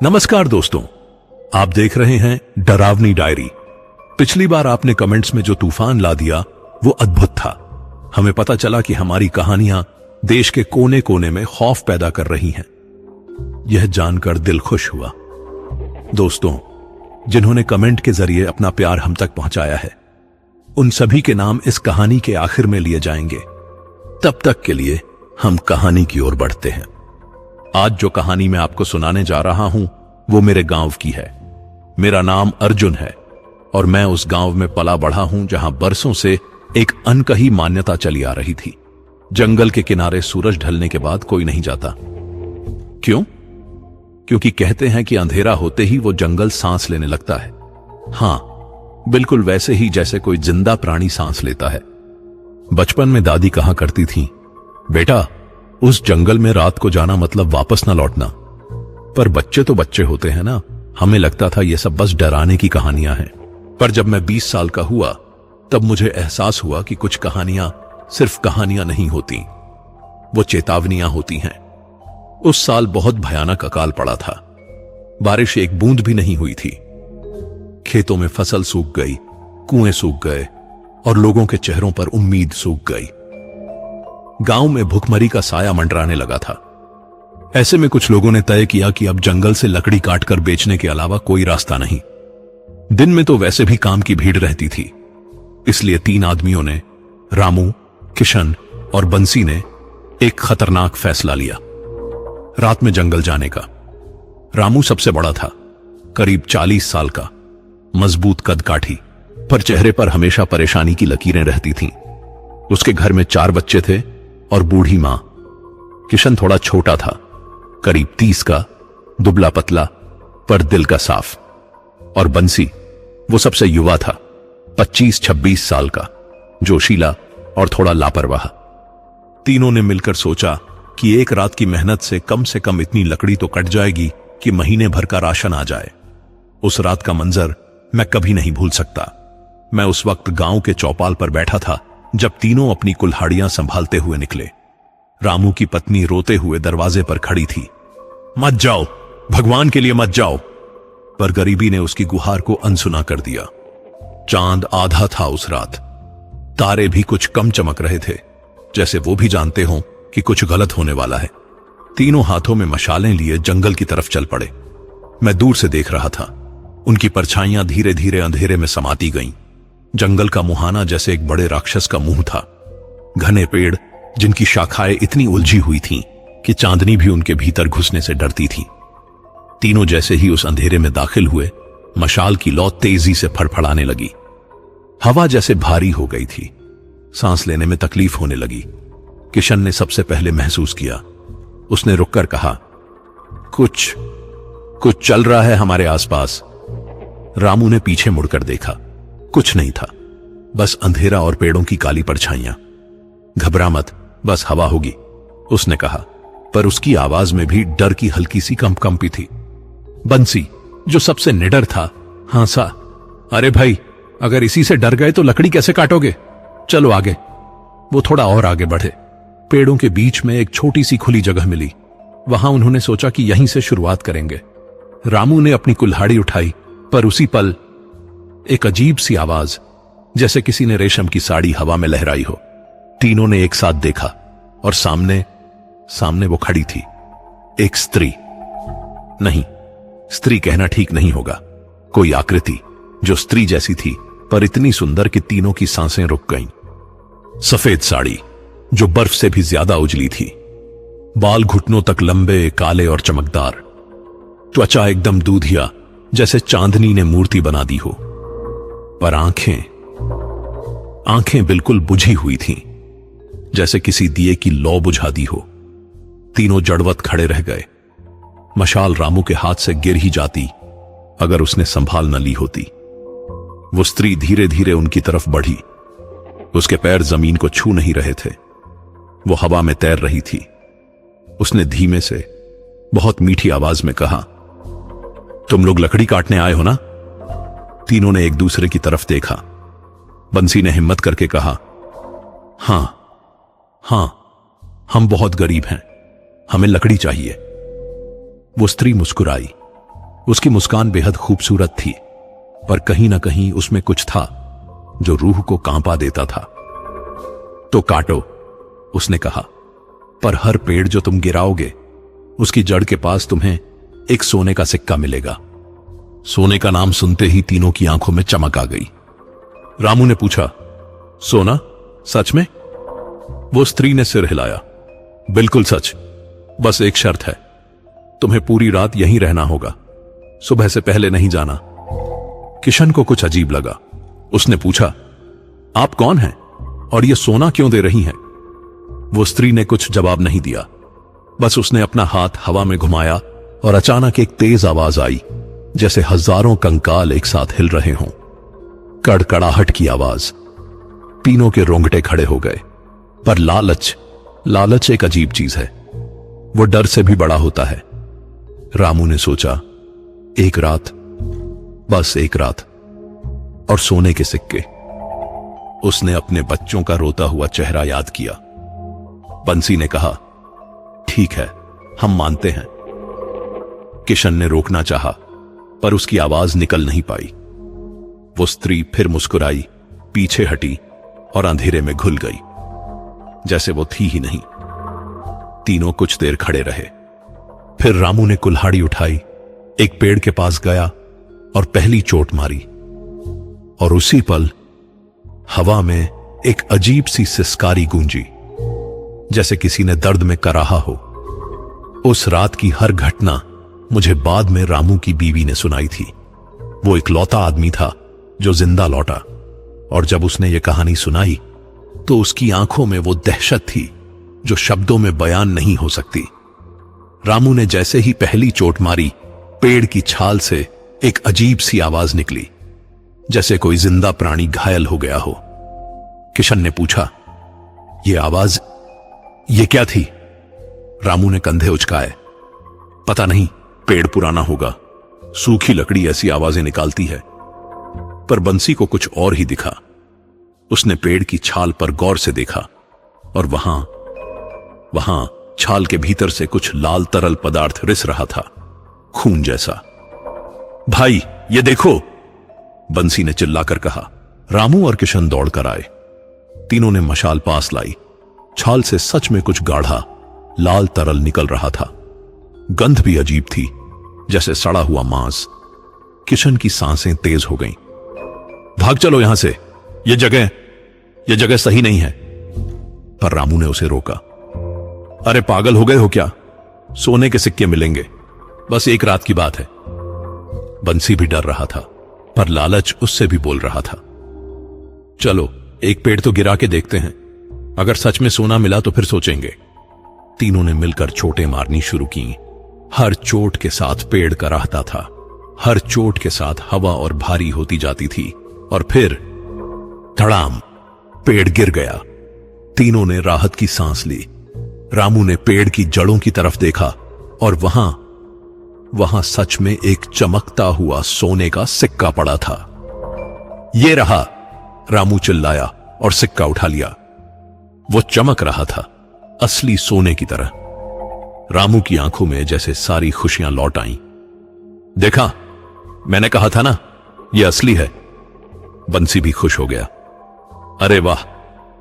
नमस्कार दोस्तों, आप देख रहे हैं डरावनी डायरी। पिछली बार आपने कमेंट्स में जो तूफान ला दिया वो अद्भुत था। हमें पता चला कि हमारी कहानियां देश के कोने कोने में खौफ पैदा कर रही हैं। यह जानकर दिल खुश हुआ। दोस्तों, जिन्होंने कमेंट के जरिए अपना प्यार हम तक पहुंचाया है, उन सभी के नाम इस कहानी के आखिर में लिए जाएंगे। तब तक के लिए हम कहानी की ओर बढ़ते हैं। आज जो कहानी मैं आपको सुनाने जा रहा हूं वो मेरे गांव की है। मेरा नाम अर्जुन है और मैं उस गांव में पला बढ़ा हूं जहां बरसों से एक अनकही मान्यता चली आ रही थी। जंगल के किनारे सूरज ढलने के बाद कोई नहीं जाता। क्यों? क्योंकि कहते हैं कि अंधेरा होते ही वो जंगल सांस लेने लगता है। हां, बिल्कुल वैसे ही जैसे कोई जिंदा प्राणी सांस लेता है। बचपन में दादी कहा करती थी, बेटा, उस जंगल में रात को जाना मतलब वापस ना लौटना। पर बच्चे तो बच्चे होते हैं ना, हमें लगता था ये सब बस डराने की कहानियां हैं। पर जब मैं 20 साल का हुआ तब मुझे एहसास हुआ कि कुछ कहानियां सिर्फ कहानियां नहीं होती, वो चेतावनियां होती हैं। उस साल बहुत भयानक अकाल पड़ा था। बारिश एक बूंद भी नहीं हुई थी। खेतों में फसल सूख गई, कुएं सूख गए और लोगों के चेहरों पर उम्मीद सूख गई। गांव में भुखमरी का साया मंडराने लगा था। ऐसे में कुछ लोगों ने तय किया कि अब जंगल से लकड़ी काटकर बेचने के अलावा कोई रास्ता नहीं। दिन में तो वैसे भी काम की भीड़ रहती थी, इसलिए 3 आदमियों ने, रामू, किशन और बंसी ने, एक खतरनाक फैसला लिया, रात में जंगल जाने का। रामू सबसे बड़ा था, करीब 40 साल का, मजबूत कदकाठी, पर चेहरे पर हमेशा परेशानी की लकीरें रहती थीं। उसके घर में 4 बच्चे थे और बूढ़ी मां। किशन थोड़ा छोटा था, करीब 30 का, दुबला पतला पर दिल का साफ। और बंसी, वो सबसे युवा था, 25-26 साल का, जोशीला और थोड़ा लापरवाह। तीनों ने मिलकर सोचा कि एक रात की मेहनत से कम इतनी लकड़ी तो कट जाएगी कि महीने भर का राशन आ जाए। उस रात का मंजर मैं कभी नहीं भूल सकता। मैं उस वक्त गांव के चौपाल पर बैठा था जब तीनों अपनी कुल्हाड़ियां संभालते हुए निकले। रामू की पत्नी रोते हुए दरवाजे पर खड़ी थी। मत जाओ, भगवान के लिए मत जाओ। पर गरीबी ने उसकी गुहार को अनसुना कर दिया। चांद आधा था उस रात। तारे भी कुछ कम चमक रहे थे, जैसे वो भी जानते हों कि कुछ गलत होने वाला है। तीनों हाथों में मशालें लिए जंगल की तरफ चल पड़े। मैं दूर से देख रहा था। उनकी परछाइयां धीरे धीरे अंधेरे में समाती गईं। जंगल का मुहाना जैसे एक बड़े राक्षस का मुंह था। घने पेड़ जिनकी शाखाएं इतनी उलझी हुई थीं कि चांदनी भी उनके भीतर घुसने से डरती थी। तीनों जैसे ही उस अंधेरे में दाखिल हुए, मशाल की लौ तेजी से फड़फड़ाने लगी। हवा जैसे भारी हो गई थी, सांस लेने में तकलीफ होने लगी। किशन ने सबसे पहले महसूस किया। उसने रुककर कहा, कुछ चल रहा है हमारे आसपास। रामू ने पीछे मुड़कर देखा। कुछ नहीं था, बस अंधेरा और पेड़ों की काली परछाइयां। घबरा मत, बस हवा होगी, उसने कहा, पर उसकी आवाज में भी डर की हल्की सी कंपकंपी थी। बंसी, जो सबसे निडर था, हंसा। अरे भाई, अगर इसी से डर गए तो लकड़ी कैसे काटोगे? चलो आगे। वो थोड़ा और आगे बढ़े। पेड़ों के बीच में एक छोटी सी खुली जगह मिली। वहां उन्होंने सोचा कि यहीं से शुरुआत करेंगे। रामू ने अपनी कुल्हाड़ी उठाई, पर उसी पल एक अजीब सी आवाज, जैसे किसी ने रेशम की साड़ी हवा में लहराई हो। तीनों ने एक साथ देखा और सामने वो खड़ी थी। एक स्त्री। नहीं, स्त्री कहना ठीक नहीं होगा। कोई आकृति जो स्त्री जैसी थी, पर इतनी सुंदर कि तीनों की सांसें रुक गईं। सफेद साड़ी जो बर्फ से भी ज्यादा उजली थी। बाल घुटनों तक लंबे, काले और चमकदार। त्वचा एकदम दूधिया, जैसे चांदनी ने मूर्ति बना दी हो। पर आंखें बिल्कुल बुझी हुई थीं, जैसे किसी दिए की लौ बुझा दी हो। तीनों जड़वत खड़े रह गए। मशाल रामू के हाथ से गिर ही जाती अगर उसने संभाल न ली होती। वो स्त्री धीरे धीरे उनकी तरफ बढ़ी। उसके पैर जमीन को छू नहीं रहे थे, वो हवा में तैर रही थी। उसने धीमे से, बहुत मीठी आवाज में कहा, तुम लोग लकड़ी काटने आए हो ना? तीनों ने एक दूसरे की तरफ देखा। बंसी ने हिम्मत करके कहा, हां, हम बहुत गरीब हैं, हमें लकड़ी चाहिए। वो स्त्री मुस्कुराई। उसकी मुस्कान बेहद खूबसूरत थी, पर कहीं ना कहीं उसमें कुछ था जो रूह को कांपा देता था। तो काटो, उसने कहा, पर हर पेड़ जो तुम गिराओगे उसकी जड़ के पास तुम्हें एक सोने का सिक्का मिलेगा। सोने का नाम सुनते ही तीनों की आंखों में चमक आ गई। रामू ने पूछा, सोना? सच में? वो स्त्री ने सिर हिलाया। बिल्कुल सच, बस एक शर्त है, तुम्हें पूरी रात यहीं रहना होगा, सुबह से पहले नहीं जाना। किशन को कुछ अजीब लगा। उसने पूछा, आप कौन हैं और ये सोना क्यों दे रही हैं? वो स्त्री ने कुछ जवाब नहीं दिया, बस उसने अपना हाथ हवा में घुमाया और अचानक एक तेज आवाज आई, जैसे हजारों कंकाल एक साथ हिल रहे हों। कड़कड़ाहट की आवाज। तीनों के रोंगटे खड़े हो गए। पर लालच एक अजीब चीज है, वो डर से भी बड़ा होता है। रामू ने सोचा, एक रात, बस एक रात, और सोने के सिक्के। उसने अपने बच्चों का रोता हुआ चेहरा याद किया। बंसी ने कहा, ठीक है, हम मानते हैं। किशन ने रोकना चाहा, पर उसकी आवाज निकल नहीं पाई। वो स्त्री फिर मुस्कुराई, पीछे हटी और अंधेरे में घुल गई, जैसे वो थी ही नहीं। तीनों कुछ देर खड़े रहे। फिर रामू ने कुल्हाड़ी उठाई, एक पेड़ के पास गया और पहली चोट मारी, और उसी पल हवा में एक अजीब सी सिसकारी गूंजी, जैसे किसी ने दर्द में कराहा हो। उस रात की हर घटना मुझे बाद में रामू की बीवी ने सुनाई थी। वो इकलौता आदमी था जो जिंदा लौटा, और जब उसने ये कहानी सुनाई तो उसकी आंखों में वो दहशत थी जो शब्दों में बयान नहीं हो सकती। रामू ने जैसे ही पहली चोट मारी, पेड़ की छाल से एक अजीब सी आवाज निकली, जैसे कोई जिंदा प्राणी घायल हो गया हो। किशन ने पूछा, ये आवाज, ये क्या थी? रामू ने कंधे उचकाए। पता नहीं, पेड़ पुराना होगा, सूखी लकड़ी ऐसी आवाजें निकालती है। पर बंसी को कुछ और ही दिखा। उसने पेड़ की छाल पर गौर से देखा, और वहां छाल के भीतर से कुछ लाल तरल पदार्थ रिस रहा था, खून जैसा। भाई, ये देखो, बंसी ने चिल्लाकर कहा। रामू और किशन दौड़कर आए। तीनों ने मशाल पास लाई। छाल से सच में कुछ गाढ़ा लाल तरल निकल रहा था। गंध भी अजीब थी, जैसे सड़ा हुआ मांस। किशन की सांसें तेज हो गईं। भाग चलो यहां से, यह जगह सही नहीं है। पर रामू ने उसे रोका। अरे पागल हो गए हो क्या? सोने के सिक्के मिलेंगे, बस एक रात की बात है। बंसी भी डर रहा था, पर लालच उससे भी बोल रहा था। चलो एक पेड़ तो गिरा के देखते हैं, अगर सच में सोना मिला तो फिर सोचेंगे। तीनों ने मिलकर चोटें मारनी शुरू की। हर चोट के साथ पेड़ कराहता था, हर चोट के साथ हवा और भारी होती जाती थी, और फिर धड़ाम, पेड़ गिर गया। तीनों ने राहत की सांस ली। रामू ने पेड़ की जड़ों की तरफ देखा, और वहां सच में एक चमकता हुआ सोने का सिक्का पड़ा था। ये रहा, रामू चिल्लाया और सिक्का उठा लिया। वो चमक रहा था, असली सोने की तरह। रामू की आंखों में जैसे सारी खुशियां लौट आईं। देखा, मैंने कहा था ना, यह असली है। बंसी भी खुश हो गया। अरे वाह,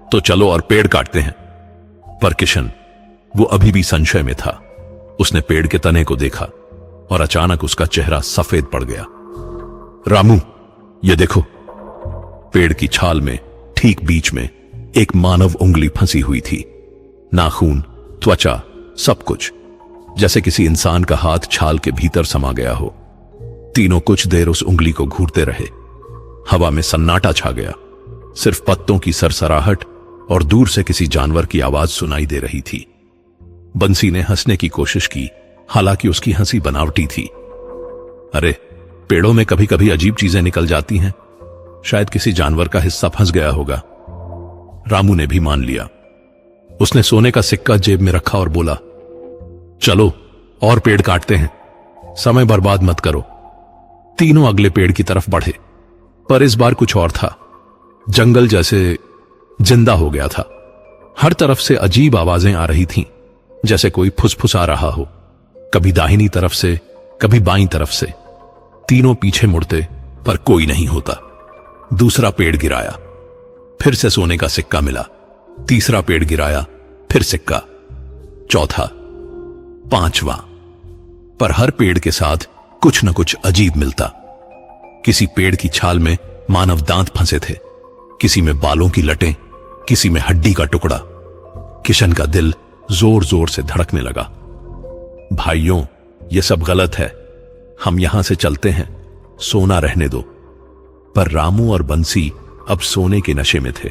तो चलो और पेड़ काटते हैं। पर किशन, वो अभी भी संशय में था। उसने पेड़ के तने को देखा, और अचानक उसका चेहरा सफेद पड़ गया। रामू, ये देखो। पेड़ की छाल में ठीक बीच में एक मानव उंगली फंसी हुई थी। नाखून, त्वचा, सब कुछ, जैसे किसी इंसान का हाथ छाल के भीतर समा गया हो। तीनों कुछ देर उस उंगली को घूरते रहे। हवा में सन्नाटा छा गया, सिर्फ पत्तों की सरसराहट और दूर से किसी जानवर की आवाज सुनाई दे रही थी। बंसी ने हंसने की कोशिश की, हालांकि उसकी हंसी बनावटी थी। अरे, पेड़ों में कभी कभी अजीब चीजें निकल जाती हैं, शायद किसी जानवर का हिस्सा फंस गया होगा। रामू ने भी मान लिया। उसने सोने का सिक्का जेब में रखा और बोला, चलो और पेड़ काटते हैं, समय बर्बाद मत करो। तीनों अगले पेड़ की तरफ बढ़े, पर इस बार कुछ और था। जंगल जैसे जिंदा हो गया था। हर तरफ से अजीब आवाजें आ रही थीं, जैसे कोई फुसफुसा रहा हो, कभी दाहिनी तरफ से, कभी बाईं तरफ से। तीनों पीछे मुड़ते पर कोई नहीं होता। दूसरा पेड़ गिराया, फिर से सोने का सिक्का मिला। तीसरा पेड़ गिराया, फिर सिक्का। चौथा, पांचवा, पर हर पेड़ के साथ कुछ न कुछ अजीब मिलता। किसी पेड़ की छाल में मानव दांत फंसे थे, किसी में बालों की लटें, किसी में हड्डी का टुकड़ा। किशन का दिल जोर जोर से धड़कने लगा। भाइयों, यह सब गलत है, हम यहां से चलते हैं, सोना रहने दो। पर रामू और बंसी अब सोने के नशे में थे।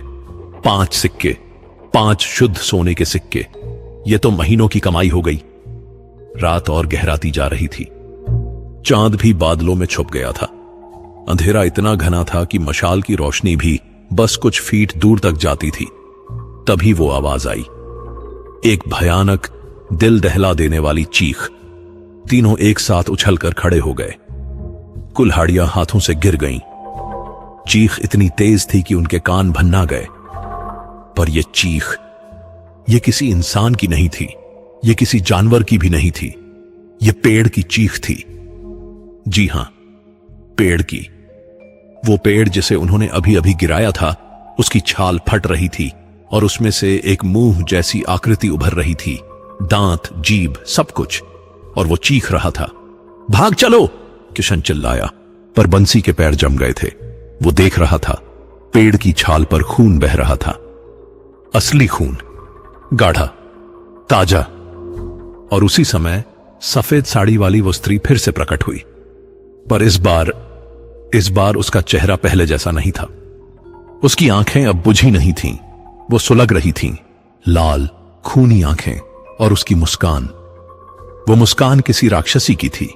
5 सिक्के, 5 शुद्ध सोने के सिक्के, ये तो महीनों की कमाई हो गई। रात और गहराती जा रही थी। चांद भी बादलों में छुप गया था। अंधेरा इतना घना था कि मशाल की रोशनी भी बस कुछ फीट दूर तक जाती थी। तभी वो आवाज आई, एक भयानक, दिल दहला देने वाली चीख। तीनों एक साथ उछलकर खड़े हो गए। कुल्हाड़ियां हाथों से गिर गईं। चीख इतनी तेज थी कि उनके कान भन्ना गए। पर यह चीख, यह किसी इंसान की नहीं थी, यह किसी जानवर की भी नहीं थी, यह पेड़ की चीख थी। जी हां, पेड़ की। वो पेड़ जिसे उन्होंने अभी अभी गिराया था, उसकी छाल फट रही थी और उसमें से एक मुंह जैसी आकृति उभर रही थी, दांत, जीभ, सब कुछ। और वो चीख रहा था। भाग चलो, किशन चिल्लाया, पर बंसी के पैर जम गए थे। वो देख रहा था, पेड़ की छाल पर खून बह रहा था। असली खून, गाढ़ा, ताजा। और उसी समय सफेद साड़ी वाली वो स्त्री फिर से प्रकट हुई। पर इस बार उसका चेहरा पहले जैसा नहीं था। उसकी आंखें अब बुझी नहीं थीं, वो सुलग रही थीं, लाल खूनी आंखें। और उसकी मुस्कान, वो मुस्कान किसी राक्षसी की थी।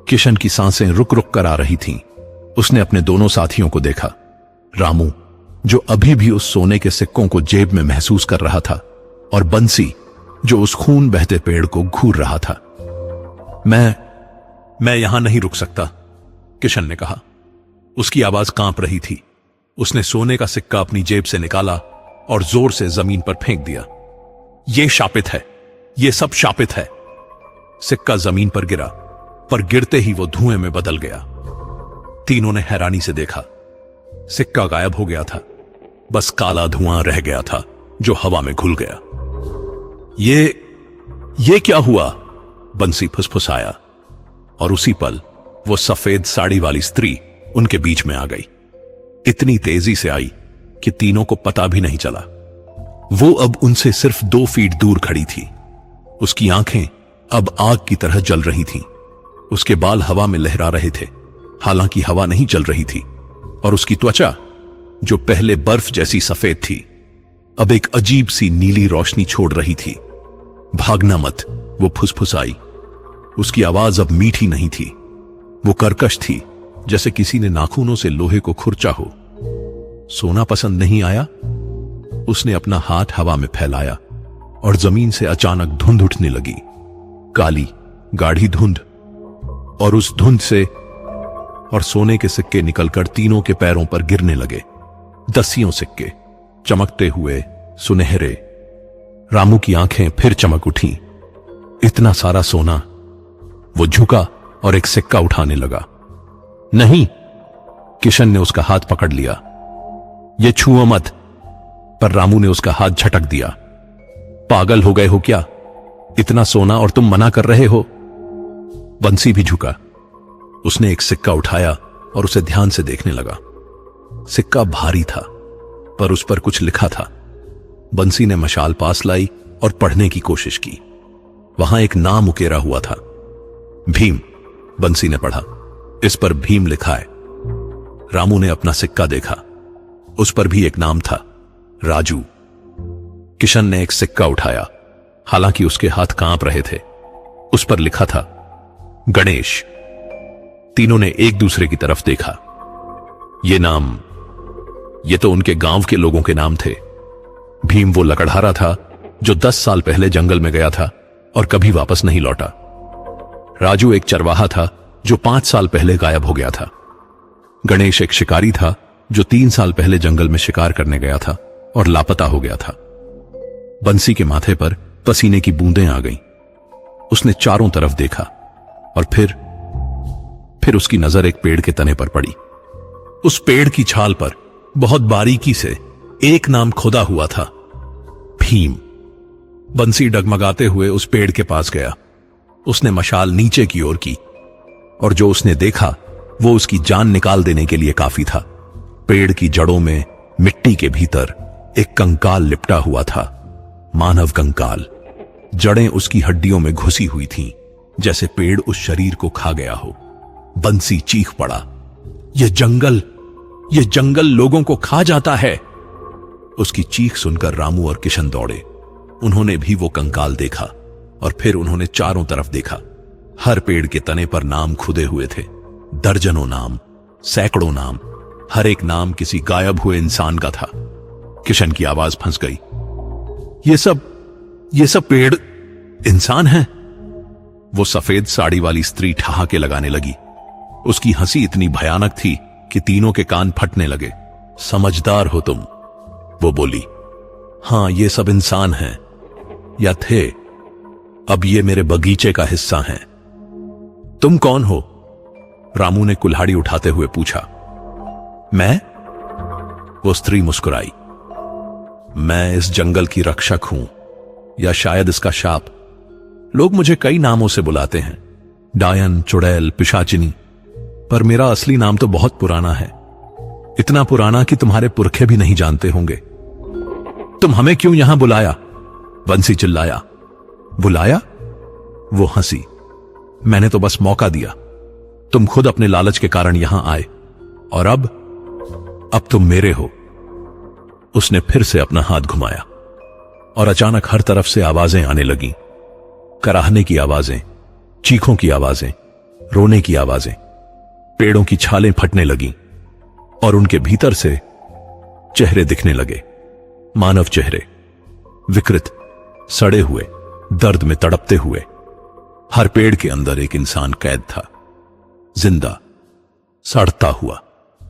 किशन की सांसें रुक रुक कर आ रही थीं। उसने अपने दोनों साथियों को देखा। रामू, जो अभी भी उस सोने के सिक्कों को जेब में महसूस कर रहा था, और बंसी, जो उस खून बहते पेड़ को घूर रहा था। मैं यहां नहीं रुक सकता, किशन ने कहा। उसकी आवाज कांप रही थी। उसने सोने का सिक्का अपनी जेब से निकाला और जोर से जमीन पर फेंक दिया। यह शापित है, यह सब शापित है। सिक्का जमीन पर गिरा, पर गिरते ही वो धुएं में बदल गया। तीनों ने हैरानी से देखा। सिक्का गायब हो गया था, बस काला धुआं रह गया था जो हवा में घुल गया। ये क्या हुआ? बंसी फुसफुसाया। और उसी पल वो सफेद साड़ी वाली स्त्री उनके बीच में आ गई। इतनी तेजी से आई कि तीनों को पता भी नहीं चला। वो अब उनसे सिर्फ 2 फीट दूर खड़ी थी। उसकी आंखें अब आग की तरह जल रही थीं। उसके बाल हवा में लहरा रहे थे, हालांकि हवा नहीं चल रही थी। और उसकी त्वचा, जो पहले बर्फ जैसी सफेद थी, अब एक अजीब सी नीली रोशनी छोड़ रही थी। भागना मत, वो फुसफुसाई। उसकी आवाज अब मीठी नहीं थी, वो कर्कश थी, जैसे किसी ने नाखूनों से लोहे को खुरचा हो। सोना पसंद नहीं आया? उसने अपना हाथ हवा में फैलाया और जमीन से अचानक धुंध उठने लगी, काली गाढ़ी धुंध। और उस धुंध से और सोने के सिक्के निकलकर तीनों के पैरों पर गिरने लगे। 10 सिक्के, चमकते हुए, सुनहरे। रामू की आंखें फिर चमक उठीं। इतना सारा सोना। वो झुका और एक सिक्का उठाने लगा। नहीं, किशन ने उसका हाथ पकड़ लिया। ये छुओ मत। पर रामू ने उसका हाथ झटक दिया। पागल हो गए हो क्या? इतना सोना और तुम मना कर रहे हो? बंसी भी झुका। उसने एक सिक्का उठाया और उसे ध्यान से देखने लगा। सिक्का भारी था, पर उस पर कुछ लिखा था। बंसी ने मशाल पास लाई और पढ़ने की कोशिश की। वहां एक नाम उकेरा हुआ था, भीम। बंसी ने पढ़ा, इस पर भीम लिखा है। रामू ने अपना सिक्का देखा, उस पर भी एक नाम था, राजू। किशन ने एक सिक्का उठाया, हालांकि उसके हाथ कांप रहे थे। उस पर लिखा था, गणेश। तीनों ने एक दूसरे की तरफ देखा। ये तो उनके गांव के लोगों के नाम थे। भीम वो लकड़हारा था जो 10 साल पहले जंगल में गया था और कभी वापस नहीं लौटा। राजू एक चरवाहा था जो 5 साल पहले गायब हो गया था। गणेश एक शिकारी था जो 3 साल पहले जंगल में शिकार करने गया था और लापता हो गया था। बंसी के माथे पर पसीने की बूंदें आ गईं। उसने चारों तरफ देखा और फिर उसकी नजर एक पेड़ के तने पर पड़ी। उस पेड़ की छाल पर बहुत बारीकी से एक नाम खुदा हुआ था, भीम। बंसी डगमगाते हुए उस पेड़ के पास गया। उसने मशाल नीचे की ओर की और जो उसने देखा वो उसकी जान निकाल देने के लिए काफी था। पेड़ की जड़ों में मिट्टी के भीतर एक कंकाल लिपटा हुआ था, मानव कंकाल। जड़ें उसकी हड्डियों में घुसी हुई थीं, जैसे पेड़ उस शरीर को खा गया हो। बंसी चीख पड़ा, ये जंगल लोगों को खा जाता है। उसकी चीख सुनकर रामू और किशन दौड़े। उन्होंने भी वो कंकाल देखा और फिर उन्होंने चारों तरफ देखा। हर पेड़ के तने पर नाम खुदे हुए थे, दर्जनों नाम, सैकड़ों नाम। हर एक नाम किसी गायब हुए इंसान का था। किशन की आवाज फंस गई, ये सब पेड़ इंसान हैं? वो सफेद साड़ी वाली स्त्री ठहाके लगाने लगी। उसकी हंसी इतनी भयानक थी कि तीनों के कान फटने लगे। समझदार हो तुम, वो बोली। हां, ये सब इंसान हैं या थे। अब ये मेरे बगीचे का हिस्सा हैं। तुम कौन हो? रामू ने कुल्हाड़ी उठाते हुए पूछा। मैं? वो स्त्री मुस्कुराई। मैं इस जंगल की रक्षक हूं, या शायद इसका शाप। लोग मुझे कई नामों से बुलाते हैं, डायन, चुड़ैल, पिशाचिनी, पर मेरा असली नाम तो बहुत पुराना है। इतना पुराना कि तुम्हारे पुरखे भी नहीं जानते होंगे। तुम हमें क्यों यहां बुलाया? बंसी चिल्लाया। बुलाया? वो हंसी। मैंने तो बस मौका दिया। तुम खुद अपने लालच के कारण यहां आए, और अब तुम मेरे हो। उसने फिर से अपना हाथ घुमाया और अचानक हर तरफ से आवाजें आने लगीं। कराहने की आवाजें, चीखों की आवाजें, रोने की आवाजें। पेड़ों की छालें फटने लगीं और उनके भीतर से चेहरे दिखने लगे। मानव चेहरे, विकृत, सड़े हुए, दर्द में तड़पते हुए। हर पेड़ के अंदर एक इंसान कैद था, जिंदा, सड़ता हुआ,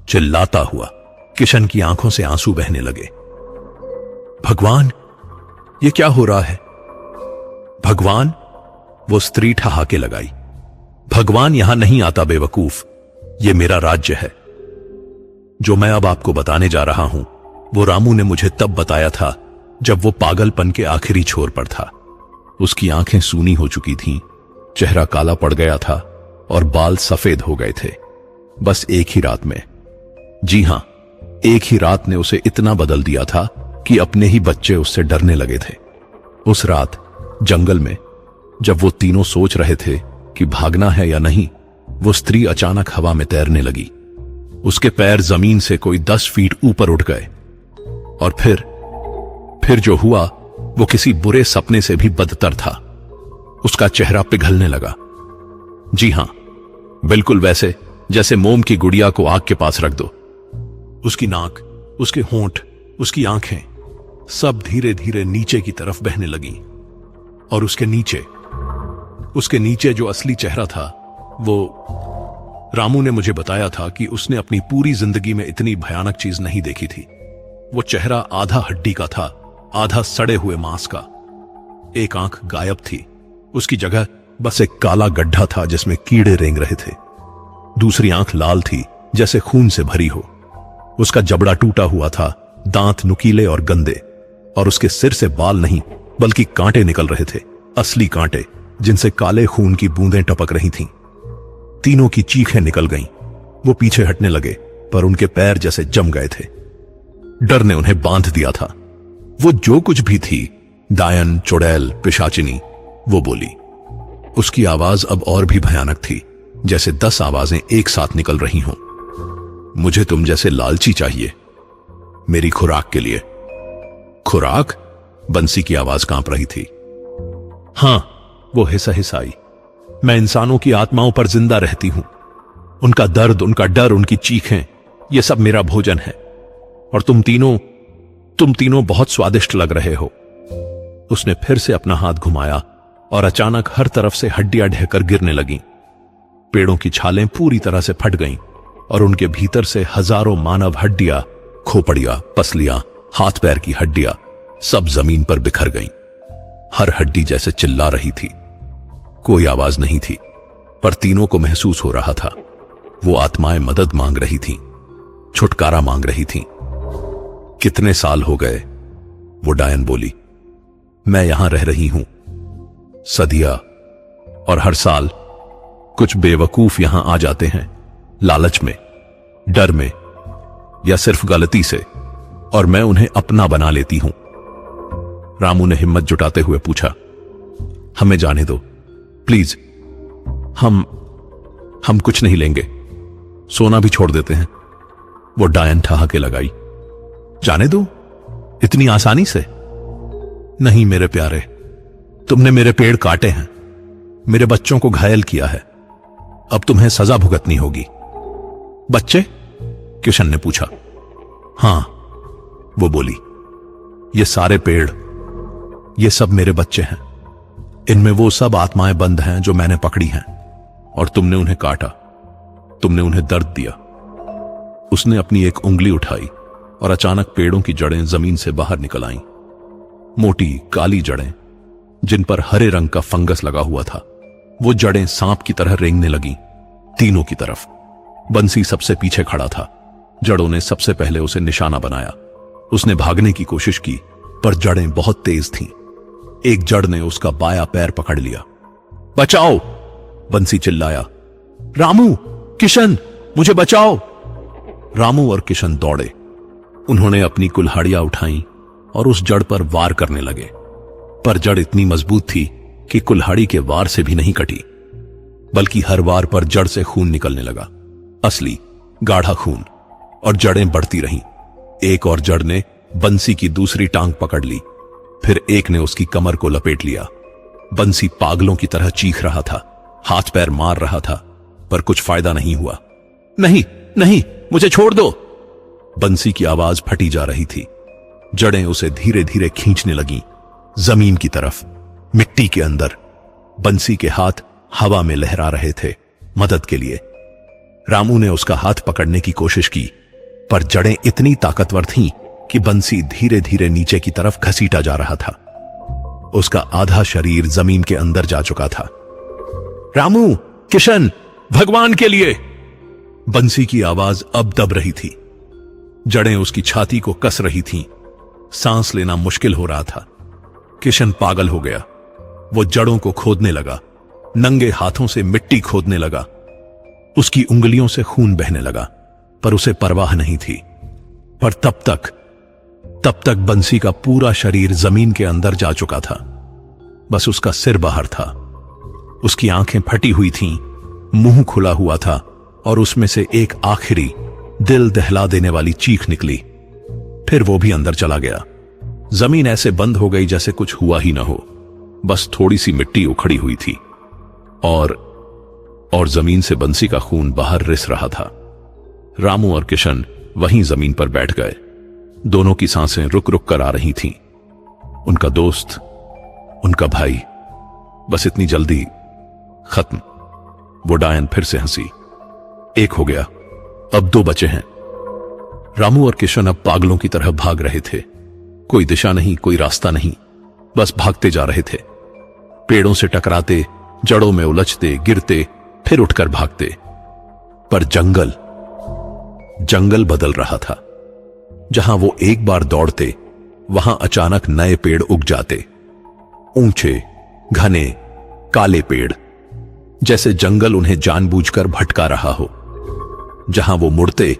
चिल्लाता हुआ। किशन की आंखों से आंसू बहने लगे। भगवान, ये क्या हो रहा है? भगवान? वो स्त्री ठहाके लगाई। भगवान यहां नहीं आता बेवकूफ, ये मेरा राज्य है। जो मैं अब आपको बताने जा रहा हूं वो रामू ने मुझे तब बताया था जब वो पागलपन के आखिरी छोर पर था। उसकी आंखें सूनी हो चुकी थीं, चेहरा काला पड़ गया था और बाल सफेद हो गए थे, बस एक ही रात में। जी हां, एक ही रात ने उसे इतना बदल दिया था कि अपने ही बच्चे उससे डरने लगे थे। उस रात जंगल में जब वो तीनों सोच रहे थे कि भागना है या नहीं, वो स्त्री अचानक हवा में तैरने लगी। उसके पैर जमीन से कोई 10 फीट ऊपर उठ गए और फिर जो हुआ वो किसी बुरे सपने से भी बदतर था। उसका चेहरा पिघलने लगा। जी हां, बिल्कुल वैसे जैसे मोम की गुड़िया को आग के पास रख दो। उसकी नाक, उसके होंठ, उसकी आंखें सब धीरे धीरे नीचे की तरफ बहने लगी और उसके नीचे जो असली चेहरा था वो, रामू ने मुझे बताया था कि उसने अपनी पूरी जिंदगी में इतनी भयानक चीज नहीं देखी थी। वो चेहरा आधा हड्डी का था, आधा सड़े हुए मांस का। एक आंख गायब थी, उसकी जगह बस एक काला गड्ढा था जिसमें कीड़े रेंग रहे थे। दूसरी आंख लाल थी, जैसे खून से भरी हो। उसका जबड़ा टूटा हुआ था, दांत नुकीले और गंदे, और उसके सिर से बाल नहीं बल्कि कांटे निकल रहे थे, असली कांटे जिनसे काले खून की बूंदें टपक रही थीं। तीनों की चीखें निकल गईं। वो पीछे हटने लगे, पर उनके पैर जैसे जम गए थे। डर ने उन्हें बांध दिया था। वो जो कुछ भी थी, डायन, चुड़ैल, पिशाचिनी, वो बोली। उसकी आवाज अब और भी भयानक थी, जैसे 10 आवाजें एक साथ निकल रही हों। मुझे तुम जैसे लालची चाहिए, मेरी खुराक के लिए। खुराक? बंसी की आवाज कांप रही थी। हां, वो हिसाई। मैं इंसानों की आत्माओं पर जिंदा रहती हूं। उनका दर्द, उनका डर, उनकी चीखें, ये सब मेरा भोजन है। और तुम तीनों बहुत स्वादिष्ट लग रहे हो। उसने फिर से अपना हाथ घुमाया और अचानक हर तरफ से हड्डियां ढहकर गिरने लगीं। पेड़ों की छालें पूरी तरह से फट गईं और उनके भीतर से हजारों मानव हड्डियां, खोपड़ियां, पसलियां, हाथ पैर की हड्डियां सब जमीन पर बिखर गईं। हर हड्डी जैसे चिल्ला रही थी। कोई आवाज नहीं थी, पर तीनों को महसूस हो रहा था वो आत्माएं मदद मांग रही थीं, छुटकारा मांग रही थीं। कितने साल हो गए, वो डायन बोली, मैं यहां रह रही हूं, सदिया, और हर साल कुछ बेवकूफ यहां आ जाते हैं, लालच में, डर में, या सिर्फ गलती से, और मैं उन्हें अपना बना लेती हूं। रामू ने हिम्मत जुटाते हुए पूछा, हमें जाने दो प्लीज, हम कुछ नहीं लेंगे, सोना भी छोड़ देते हैं। वो डायन ठहाके लगाई, जाने दो इतनी आसानी से? नहीं मेरे प्यारे, तुमने मेरे पेड़ काटे हैं, मेरे बच्चों को घायल किया है, अब तुम्हें सजा भुगतनी होगी। बच्चे? किशन ने पूछा। हां, वो बोली, ये सारे पेड़, ये सब मेरे बच्चे हैं, इनमें वो सब आत्माएं बंद हैं जो मैंने पकड़ी हैं, और तुमने उन्हें काटा, तुमने उन्हें दर्द दिया। उसने अपनी एक उंगली उठाई और अचानक पेड़ों की जड़ें जमीन से बाहर निकल आईं, मोटी काली जड़ें जिन पर हरे रंग का फंगस लगा हुआ था। वो जड़ें सांप की तरह रेंगने लगीं, तीनों की तरफ। बंसी सबसे पीछे खड़ा था। जड़ों ने सबसे पहले उसे निशाना बनाया। उसने भागने की कोशिश की, पर जड़ें बहुत तेज थीं। एक जड़ ने उसका बायां पैर पकड़ लिया। बचाओ, बंसी चिल्लाया। रामू, किशन, मुझे बचाओ। रामू और किशन दौड़े। उन्होंने अपनी कुल्हाड़ियां उठाईं और उस जड़ पर वार करने लगे, पर जड़ इतनी मजबूत थी कि कुल्हाड़ी के वार से भी नहीं कटी, बल्कि हर वार पर जड़ से खून निकलने लगा, असली गाढ़ा खून, और जड़ें बढ़ती रहीं। एक और जड़ ने बंसी की दूसरी टांग पकड़ ली, फिर एक ने उसकी कमर को लपेट लिया। बंसी पागलों की तरह चीख रहा था, हाथ पैर मार रहा था, पर कुछ फायदा नहीं हुआ। नहीं नहीं, मुझे छोड़ दो। बंसी की आवाज फटी जा रही थी। जड़ें उसे धीरे धीरे खींचने लगीं, जमीन की तरफ, मिट्टी के अंदर। बंसी के हाथ हवा में लहरा रहे थे, मदद के लिए। रामू ने उसका हाथ पकड़ने की कोशिश की, पर जड़ें इतनी ताकतवर थीं कि बंसी धीरे धीरे नीचे की तरफ घसीटा जा रहा था। उसका आधा शरीर जमीन के अंदर जा चुका था। रामू, किशन, भगवान के लिए! बंसी की आवाज अब दब रही थी। जड़ें उसकी छाती को कस रही थीं। सांस लेना मुश्किल हो रहा था। किशन पागल हो गया। वो जड़ों को खोदने लगा, नंगे हाथों से मिट्टी खोदने लगा। उसकी उंगलियों से खून बहने लगा, पर उसे परवाह नहीं थी। पर तब तक बंसी का पूरा शरीर जमीन के अंदर जा चुका था। बस उसका सिर बाहर था। उसकी आंखें फटी हुई थीं, मुंह खुला हुआ था, और उसमें से एक आखिरी दिल दहला देने वाली चीख निकली। फिर वो भी अंदर चला गया। जमीन ऐसे बंद हो गई जैसे कुछ हुआ ही ना हो। बस थोड़ी सी मिट्टी उखड़ी हुई थी, और जमीन से बंसी का खून बाहर रिस रहा था। रामू और किशन वहीं जमीन पर बैठ गए। दोनों की सांसें रुक रुक कर आ रही थीं। उनका दोस्त, उनका भाई, बस इतनी जल्दी खत्म। वो डायन फिर से हंसी। एक हो गया, अब दो बचे हैं। रामू और किशन अब पागलों की तरह भाग रहे थे। कोई दिशा नहीं, कोई रास्ता नहीं, बस भागते जा रहे थे। पेड़ों से टकराते, जड़ों में उलझते, गिरते, फिर उठकर भागते। पर जंगल बदल रहा था। जहां वो एक बार दौड़ते, वहां अचानक नए पेड़ उग जाते। ऊंचे, घने, काले पेड़, जैसे जंगल उन्हें जानबूझकर भटका रहा हो। जहां वो मुड़ते,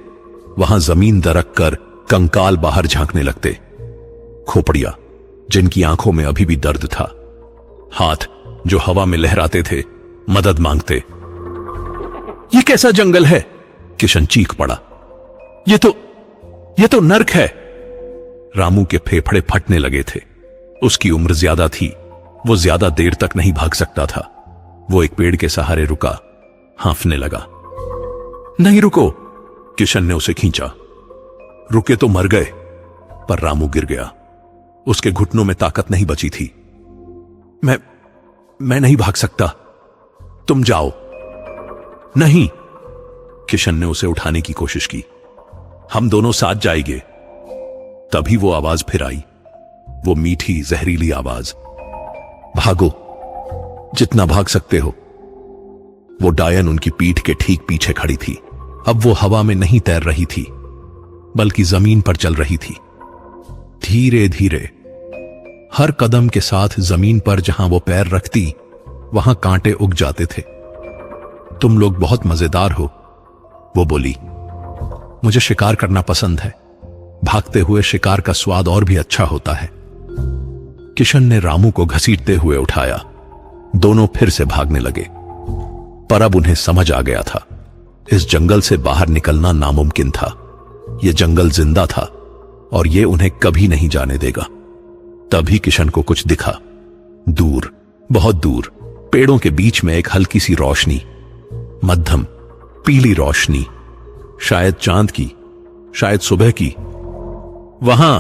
वहां जमीन दरक कर कंकाल बाहर झांकने लगते। खोपड़ियां, जिनकी आंखों में अभी भी दर्द था। हाथ जो हवा में लहराते थे, मदद मांगते। ये कैसा जंगल है? किशन चीख पड़ा। ये तो नर्क है। रामू के फेफड़े फटने लगे थे। उसकी उम्र ज्यादा थी, वो ज्यादा देर तक नहीं भाग सकता था। वो एक पेड़ के सहारे रुका, हांफने लगा। नहीं रुको, किशन ने उसे खींचा। रुके तो मर गए। पर रामू गिर गया। उसके घुटनों में ताकत नहीं बची थी। मैं नहीं भाग सकता, तुम जाओ। नहीं, किशन ने उसे उठाने की कोशिश की। हम दोनों साथ जाएंगे। तभी वो आवाज फिर आई, वो मीठी जहरीली आवाज। भागो, जितना भाग सकते हो। वो डायन उनकी पीठ के ठीक पीछे खड़ी थी। अब वो हवा में नहीं तैर रही थी, बल्कि जमीन पर चल रही थी। धीरे धीरे, हर कदम के साथ जमीन पर जहां वो पैर रखती वहां कांटे उग जाते थे। तुम लोग बहुत मजेदार हो, वो बोली। मुझे शिकार करना पसंद है। भागते हुए शिकार का स्वाद और भी अच्छा होता है। किशन ने रामू को घसीटते हुए उठाया। दोनों फिर से भागने लगे। पर अब उन्हें समझ आ गया था, इस जंगल से बाहर निकलना नामुमकिन था। यह जंगल जिंदा था और यह उन्हें कभी नहीं जाने देगा। तभी किशन को कुछ दिखा। दूर, बहुत दूर, पेड़ों के बीच में एक हल्की सी रोशनी, मध्यम पीली रोशनी, शायद चांद की, शायद सुबह की। वहां,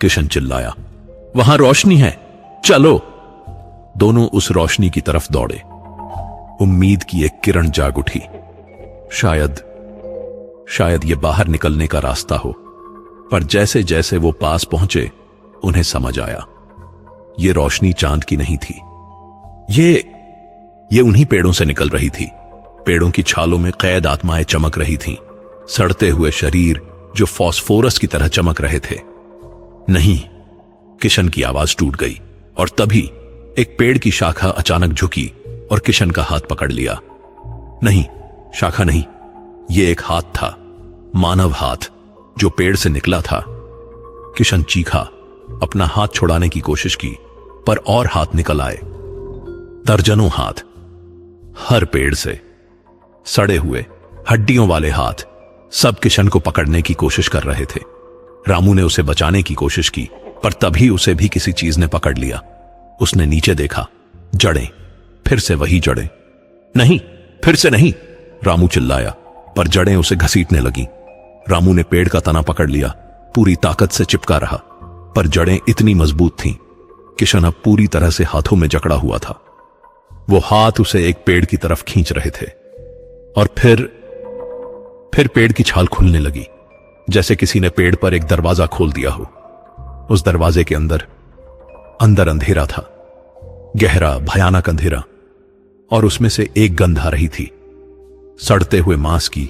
किशन चिल्लाया, वहां रोशनी है, चलो। दोनों उस रोशनी की तरफ दौड़े। उम्मीद की एक किरण जाग उठी। शायद ये बाहर निकलने का रास्ता हो। पर जैसे जैसे वो पास पहुंचे, उन्हें समझ आया, ये रोशनी चांद की नहीं थी। ये उन्हीं पेड़ों से निकल रही थी। पेड़ों की छालों में कैद आत्माएं चमक रही थीं, सड़ते हुए शरीर जो फास्फोरस की तरह चमक रहे थे। नहीं, किशन की आवाज टूट गई और तभी एक पेड़ की शाखा अचानक झुकी और किशन का हाथ पकड़ लिया। नहीं, शाखा नहीं, यह एक हाथ था, मानव हाथ जो पेड़ से निकला था। किशन चीखा, अपना हाथ छुड़ाने की कोशिश की, पर और हाथ निकल आए। दर्जनों हाथ, हर पेड़ से, सड़े हुए हड्डियों वाले हाथ, सब किशन को पकड़ने की कोशिश कर रहे थे। रामू ने उसे बचाने की कोशिश की, पर तभी उसे भी किसी चीज ने पकड़ लिया। उसने नीचे देखा, जड़ें, फिर से वही जड़ें। नहीं, फिर से नहीं, रामू चिल्लाया, पर जड़ें उसे घसीटने लगी। रामू ने पेड़ का तना पकड़ लिया, पूरी ताकत से चिपका रहा, पर जड़ें इतनी मजबूत थीं। किशन अब पूरी तरह से हाथों में जकड़ा हुआ था। वो हाथ उसे एक पेड़ की तरफ खींच रहे थे और फिर पेड़ की छाल खुलने लगी, जैसे किसी ने पेड़ पर एक दरवाजा खोल दिया हो। उस दरवाजे के अंदर अंधेरा था, गहरा भयानक अंधेरा, और उसमें से एक गंध आ रही थी, सड़ते हुए मांस की,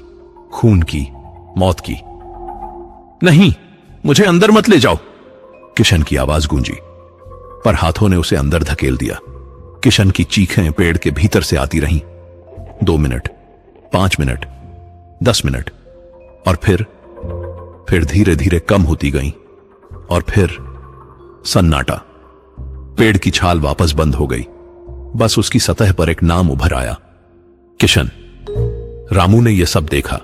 खून की, मौत की। नहीं, मुझे अंदर मत ले जाओ, किशन की आवाज गूंजी, पर हाथों ने उसे अंदर धकेल दिया। किशन की चीखें पेड़ के भीतर से आती रहीं। 2 मिनट, 5 मिनट, 10 मिनट, और फिर धीरे धीरे कम होती गईं, और फिर सन्नाटा। पेड़ की छाल वापस बंद हो गई। बस उसकी सतह पर एक नाम उभर आया, किशन। रामू ने यह सब देखा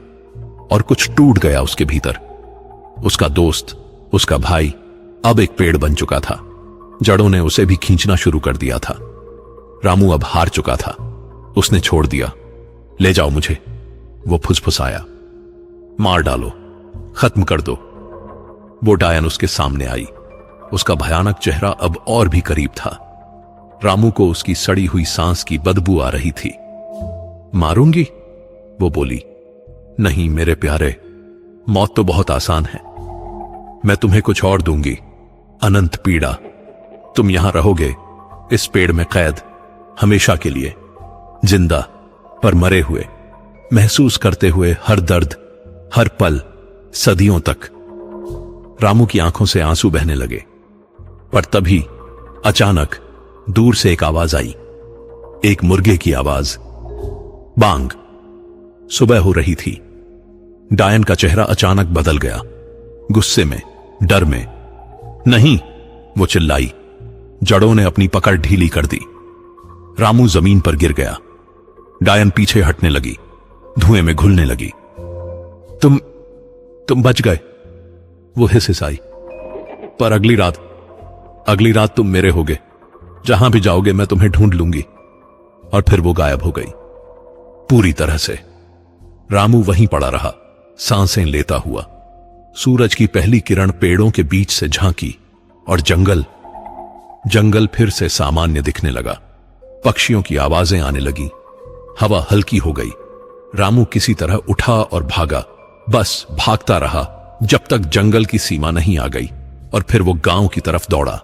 और कुछ टूट गया उसके भीतर। उसका दोस्त, उसका भाई अब एक पेड़ बन चुका था। जड़ों ने उसे भी खींचना शुरू कर दिया था। रामू अब हार चुका था। उसने छोड़ दिया। ले जाओ मुझे, वो फुसफुसाया। मार डालो, खत्म कर दो। वो डायन उसके सामने आई। उसका भयानक चेहरा अब और भी करीब था। रामू को उसकी सड़ी हुई सांस की बदबू आ रही थी। मारूंगी, वो बोली। नहीं मेरे प्यारे, मौत तो बहुत आसान है। मैं तुम्हें कुछ और दूंगी, अनंत पीड़ा। तुम यहां रहोगे, इस पेड़ में कैद, हमेशा के लिए, जिंदा पर मरे हुए, महसूस करते हुए हर दर्द, हर पल, सदियों तक। रामू की आंखों से आंसू बहने लगे। पर तभी अचानक दूर से एक आवाज आई, एक मुर्गे की आवाज। बांग। सुबह हो रही थी। डायन का चेहरा अचानक बदल गया, गुस्से में, डर में। नहीं, वो चिल्लाई। जड़ों ने अपनी पकड़ ढीली कर दी। रामू जमीन पर गिर गया। डायन पीछे हटने लगी, धुएं में घुलने लगी। तुम बच गए, वो हिसहिसाई। पर अगली रात तुम मेरे होगे। जहां भी जाओगे मैं तुम्हें ढूंढ लूंगी। और फिर वो गायब हो गई, पूरी तरह से। रामू वहीं पड़ा रहा, सांसें लेता हुआ। सूरज की पहली किरण पेड़ों के बीच से झांकी और जंगल फिर से सामान्य दिखने लगा। पक्षियों की आवाजें आने लगी। हवा हल्की हो गई। रामू किसी तरह उठा और भागा, बस भागता रहा जब तक जंगल की सीमा नहीं आ गई। और फिर वो गांव की तरफ दौड़ा।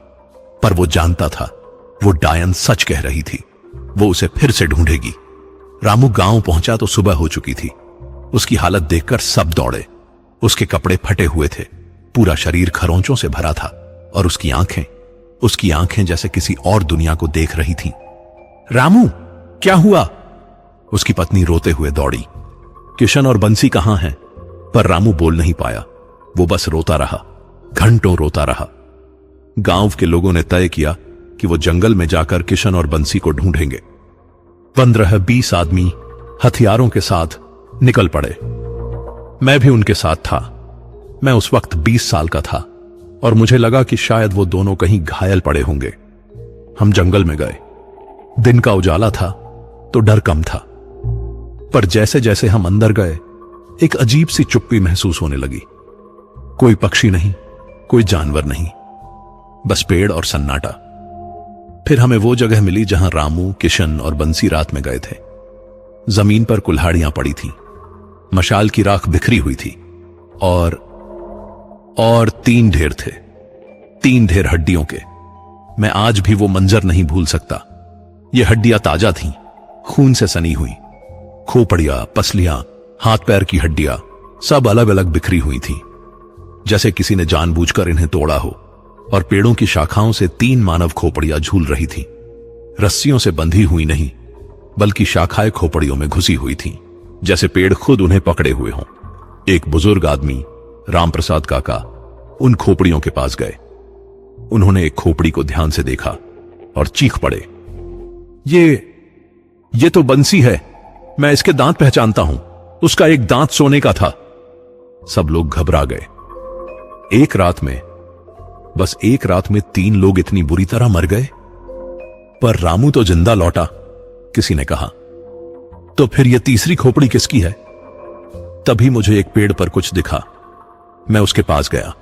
पर वो जानता था, वो डायन सच कह रही थी। वो उसे फिर से ढूंढेगी। रामू गांव पहुंचा तो सुबह हो चुकी थी। उसकी हालत देखकर सब दौड़े। उसके कपड़े फटे हुए थे, पूरा शरीर खरोंचों से भरा था और उसकी आंखें जैसे किसी और दुनिया को देख रही थीं। रामू, क्या हुआ? उसकी पत्नी रोते हुए दौड़ी। किशन और बंसी कहां हैं? पर रामू बोल नहीं पाया। वो बस रोता रहा, घंटों रोता रहा। गांव के लोगों ने तय किया कि वो जंगल में जाकर किशन और बंसी को ढूंढेंगे। 15-20 आदमी हथियारों के साथ निकल पड़े। मैं भी उनके साथ था। मैं उस वक्त 20 साल का था और मुझे लगा कि शायद वो दोनों कहीं घायल पड़े होंगे। हम जंगल में गए। दिन का उजाला था तो डर कम था, पर जैसे जैसे हम अंदर गए एक अजीब सी चुप्पी महसूस होने लगी। कोई पक्षी नहीं, कोई जानवर नहीं, बस पेड़ और सन्नाटा। फिर हमें वो जगह मिली जहां रामू, किशन और बंसी रात में गए थे। जमीन पर कुल्हाड़ियां पड़ी थीं, मशाल की राख बिखरी हुई थी और 3 ढेर थे, 3 ढेर हड्डियों के। मैं आज भी वो मंजर नहीं भूल सकता। ये हड्डियां ताजा थीं, खून से सनी हुई। खोपड़ियां, पसलियां, हाथ पैर की हड्डियां सब अलग अलग बिखरी हुई थीं, जैसे किसी ने जानबूझकर इन्हें तोड़ा हो। और पेड़ों की शाखाओं से 3 मानव खोपड़ियां झूल रही थीं। रस्सियों से बंधी हुई नहीं, बल्कि शाखाएं खोपड़ियों में घुसी हुई थीं, जैसे पेड़ खुद उन्हें पकड़े हुए हों। एक बुजुर्ग आदमी, रामप्रसाद काका, उन खोपड़ियों के पास गए। उन्होंने एक खोपड़ी को ध्यान से देखा और चीख पड़े, ये तो बंसी है। मैं इसके दांत पहचानता हूं। उसका एक दांत सोने का था। सब लोग घबरा गए। एक रात में, बस एक रात में 3 लोग इतनी बुरी तरह मर गए। पर रामू तो जिंदा लौटा, किसी ने कहा। तो फिर यह तीसरी खोपड़ी किसकी है? तभी मुझे एक पेड़ पर कुछ दिखा। मैं उसके पास गया।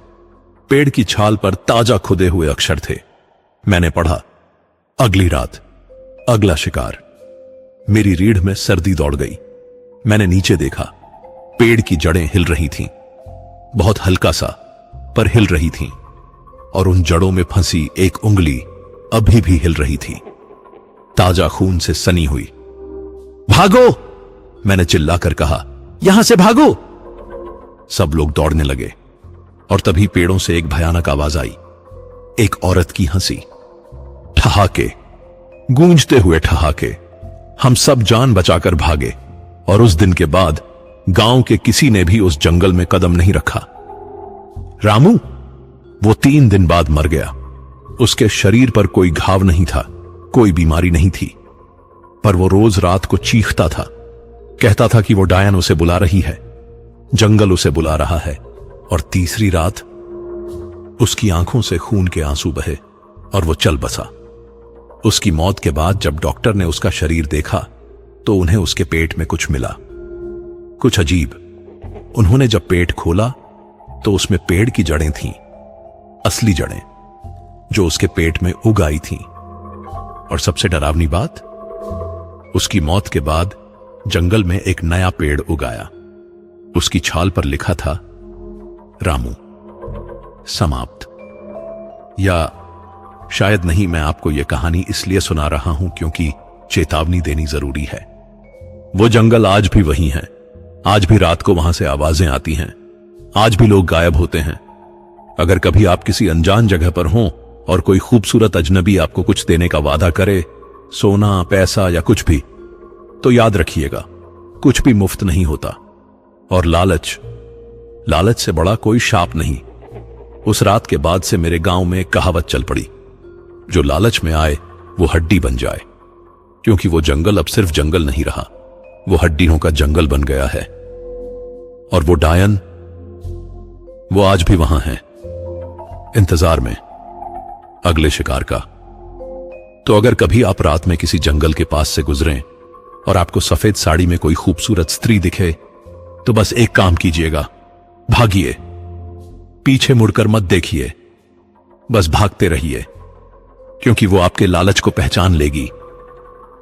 पेड़ की छाल पर ताजा खुदे हुए अक्षर थे। मैंने पढ़ा, अगली रात, अगला शिकार। मेरी रीढ़ में सर्दी दौड़ गई। मैंने नीचे देखा। पेड़ की जड़ें हिल रही थीं, बहुत हल्का सा, पर हिल रही थीं। और उन जड़ों में फंसी एक उंगली अभी भी हिल रही थी, ताजा खून से सनी हुई। भागो! मैंने चिल्लाकर कहा, यहां से भागो! सब लोग दौड़ने लगे और तभी पेड़ों से एक भयानक आवाज आई। एक औरत की हंसी। ठहाके, गूंजते हुए ठहाके। हम सब जान बचाकर भागे और उस दिन के बाद गांव के किसी ने भी उस जंगल में कदम नहीं रखा। रामू, वो 3 दिन बाद मर गया। उसके शरीर पर कोई घाव नहीं था, कोई बीमारी नहीं थी, पर वो रोज रात को चीखता था। कहता था कि वो डायन उसे बुला रही है, जंगल उसे बुला रहा है। और तीसरी रात उसकी आंखों से खून के आंसू बहे और वो चल बसा। उसकी मौत के बाद जब डॉक्टर ने उसका शरीर देखा तो उन्हें उसके पेट में कुछ मिला, कुछ अजीब। उन्होंने जब पेट खोला तो उसमें पेड़ की जड़ें थीं, असली जड़ें जो उसके पेट में उग आई थीं। और सबसे डरावनी बात, उसकी मौत के बाद जंगल में एक नया पेड़ उगाया। उसकी छाल पर लिखा था, रामू, समाप्त। या शायद नहीं, मैं आपको यह कहानी इसलिए सुना रहा हूं क्योंकि चेतावनी देनी जरूरी है। वो जंगल आज भी वही है। आज भी रात को वहां से आवाजें आती हैं। आज भी लोग गायब होते हैं। अगर कभी आप किसी अनजान जगह पर हों और कोई खूबसूरत अजनबी आपको कुछ देने का वादा करे, सोना, पैसा या कुछ भी, तो याद रखिएगा, कुछ भी मुफ्त नहीं होता। और लालच से बड़ा कोई शाप नहीं। उस रात के बाद से मेरे गांव में एक कहावत चल पड़ी, जो लालच में आए वो हड्डी बन जाए। क्योंकि वो जंगल अब सिर्फ जंगल नहीं रहा, वो हड्डियों का जंगल बन गया है। और वो डायन, वो आज भी वहां है, इंतजार में अगले शिकार का। तो अगर कभी आप रात में किसी जंगल के पास से गुजरें और आपको सफेद साड़ी में कोई खूबसूरत स्त्री दिखे, तो बस एक काम कीजिएगा, भागिए। पीछे मुड़कर मत देखिए, बस भागते रहिए, क्योंकि वो आपके लालच को पहचान लेगी।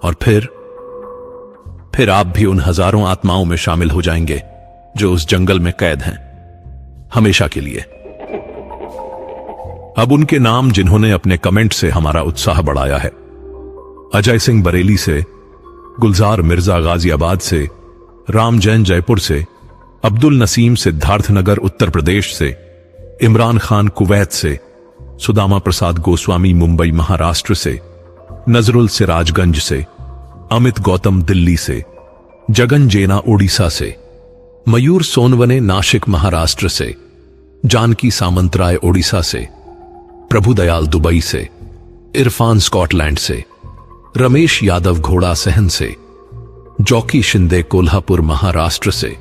और फिर आप भी उन हजारों आत्माओं में शामिल हो जाएंगे जो उस जंगल में कैद हैं, हमेशा के लिए। अब उनके नाम जिन्होंने अपने कमेंट से हमारा उत्साह बढ़ाया है: अजय सिंह बरेली से, गुलजार मिर्जा गाजियाबाद से, राम जैन जयपुर से, अब्दुल नसीम सिद्धार्थनगर उत्तर प्रदेश से, इमरान खान कुवैत से, सुदामा प्रसाद गोस्वामी मुंबई महाराष्ट्र से, नजरुल सिराजगंज से, अमित गौतम दिल्ली से, जगन जेना ओडिशा से, मयूर सोनवने नासिक महाराष्ट्र से, जानकी सामंतराय ओडिशा से, प्रभुदयाल दुबई से, इरफान स्कॉटलैंड से, रमेश यादव घोड़ा सहन से, जॉकी शिंदे कोल्हापुर महाराष्ट्र से,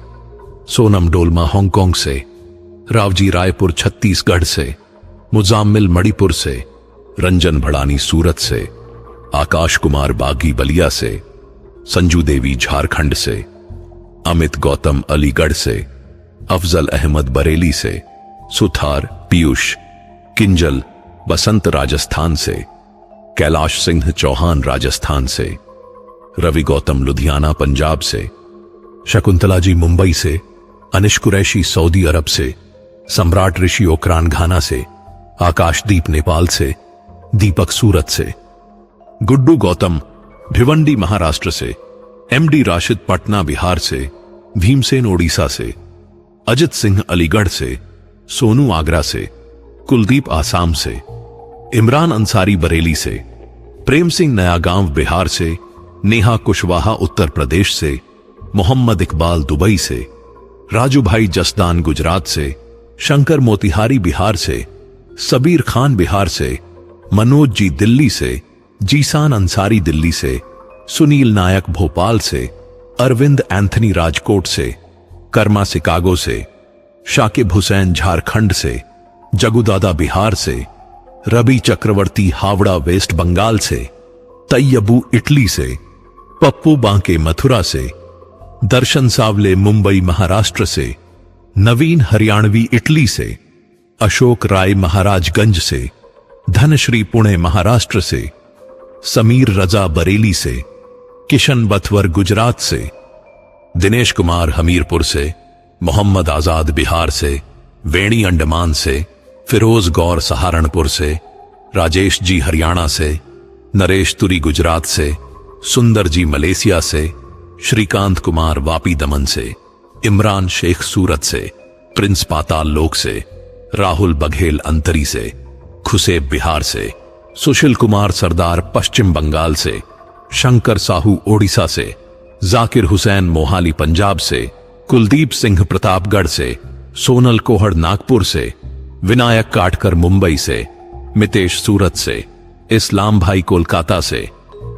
सोनम डोलमा हांगकांग से, रावजी रायपुर छत्तीसगढ़ से, मुजाम्मिल मणिपुर से, रंजन भड़ानी सूरत से, आकाश कुमार बागी बलिया से, संजू देवी झारखंड से, अमित गौतम अलीगढ़ से, अफजल अहमद बरेली से, सुथार पीयूष किंजल बसंत राजस्थान से, कैलाश सिंह चौहान राजस्थान से, रवि गौतम लुधियाना पंजाब से, शकुंतला जी मुंबई से, अनिश कुरैशी सऊदी अरब से, सम्राट ऋषि ओकरान घाना से, आकाशदीप नेपाल से, दीपक सूरत से, गुड्डू गौतम भिवंडी महाराष्ट्र से, एमडी राशिद पटना बिहार से, भीमसेन ओडिशा से, अजित सिंह अलीगढ़ से, सोनू आगरा से, कुलदीप आसाम से, इमरान अंसारी बरेली से, प्रेम सिंह नयागांव बिहार से, नेहा कुशवाहा उत्तर प्रदेश से, मोहम्मद इकबाल दुबई से, राजू भाई जसदान गुजरात से, शंकर मोतिहारी बिहार से, सबीर खान बिहार से, मनोज जी दिल्ली से, जीसान अंसारी दिल्ली से, सुनील नायक भोपाल से, अरविंद एंथनी राजकोट से, कर्मा शिकागो से, शाकिब हुसैन झारखंड से, जगुदादा बिहार से, रवि चक्रवर्ती हावड़ा वेस्ट बंगाल से, तैयबू इटली से, पप्पू बांके मथुरा से, दर्शन सावले मुंबई महाराष्ट्र से, नवीन हरियाणवी इटली से, अशोक राय महाराजगंज से, धनश्री पुणे महाराष्ट्र से, समीर रजा बरेली से, किशन बथवर गुजरात से, दिनेश कुमार हमीरपुर से, मोहम्मद आजाद बिहार से, वेणी अंडमान से, फिरोज गौर सहारनपुर से, राजेश जी हरियाणा से, नरेश तुरी गुजरात से, सुंदर जी मलेशिया से, श्रीकांत कुमार वापी दमन से, इमरान शेख सूरत से, प्रिंस पाताल लोक से, राहुल बघेल अंतरी से, खुसेब बिहार से, सुशील कुमार सरदार पश्चिम बंगाल से, शंकर साहू ओडिशा से, जाकिर हुसैन मोहाली पंजाब से, कुलदीप सिंह प्रतापगढ़ से, सोनल कोहड़ नागपुर से, विनायक काटकर मुंबई से, मितेश सूरत से, इस्लाम भाई कोलकाता से,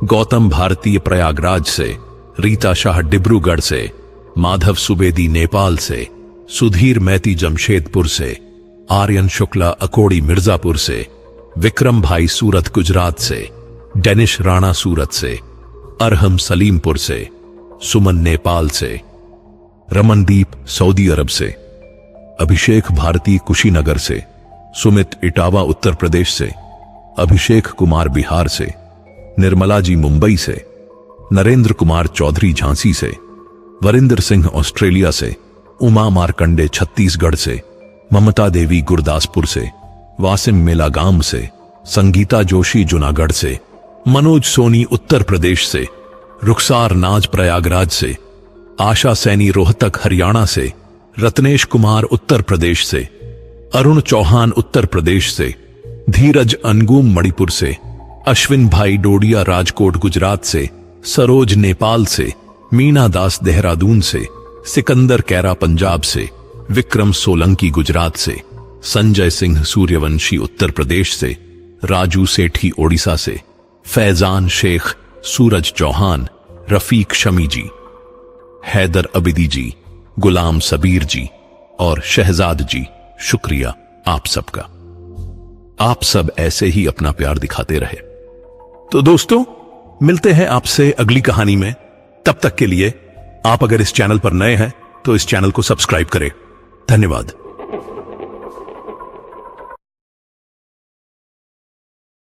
गौतम भारतीय प्रयागराज से, रीता शाह डिब्रूगढ़ से, माधव सुबेदी नेपाल से, सुधीर मैती जमशेदपुर से, आर्यन शुक्ला अकोड़ी मिर्जापुर से, विक्रम भाई सूरत गुजरात से, डेनिश राणा सूरत से, अरहम सलीमपुर से, सुमन नेपाल से, रमनदीप सऊदी अरब से, अभिषेक भारती कुशीनगर से, सुमित इटावा उत्तर प्रदेश से, अभिषेक कुमार बिहार से, निर्मला जी मुंबई से, नरेंद्र कुमार चौधरी झांसी से, वरिंदर सिंह ऑस्ट्रेलिया से, उमा मार्कंडे छत्तीसगढ़ से, ममता देवी गुरदासपुर से, वासिम मेलागाम से, संगीता जोशी जूनागढ़ से, मनोज सोनी उत्तर प्रदेश से, रुखसार नाज प्रयागराज से, आशा सैनी रोहतक हरियाणा से, रत्नेश कुमार उत्तर प्रदेश से, अरुण चौहान उत्तर प्रदेश से, धीरज अनगुम मणिपुर से, अश्विन भाई डोडिया राजकोट गुजरात से, सरोज नेपाल से, मीना दास देहरादून से, सिकंदर कैरा पंजाब से, विक्रम सोलंकी गुजरात से, संजय सिंह सूर्यवंशी उत्तर प्रदेश से, राजू सेठी ओडिशा से, फैजान शेख, सूरज चौहान, रफीक शमी जी, हैदर अबिदी जी, गुलाम सबीर जी और शहजाद जी, शुक्रिया आप सबका। आप सब ऐसे ही अपना प्यार दिखाते रहे। तो दोस्तों, मिलते हैं आपसे अगली कहानी में। तब तक के लिए आप अगर इस चैनल पर नए हैं तो इस चैनल को सब्सक्राइब करें। धन्यवाद।